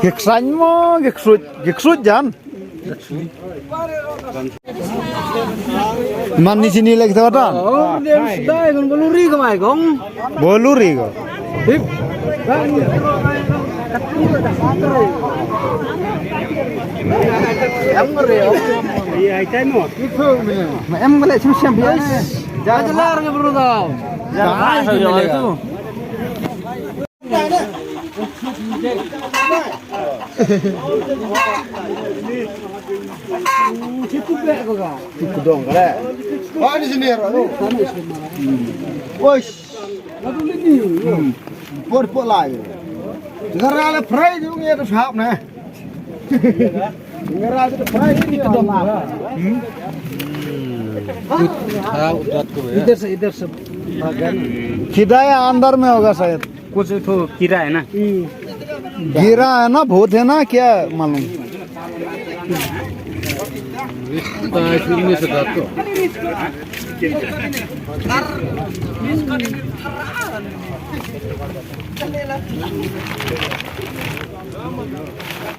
Geksain mo, geksut jan. Man di sini lagi tawatan. Oh, dia sdai kan boluri ke mai gong. Boluri ko. Hip. Em ngeri ya. Iya, itu mau. Itu me. Em boleh siap ya. Jangan jelar ke bro tau. Jangan saja itu. Cukup ya kok. Cukup dong kale. Oh di sini ya. Woi. Lalu ini. Por lagi. Negara le fry juga ya tuh sahab nih. Negara itu fry ini dong. इधर से खिदा या अंदर में होगा शायद कुछ तो कीड़ा है ना गिरा है ना भूत है ना क्या मालूम में से तो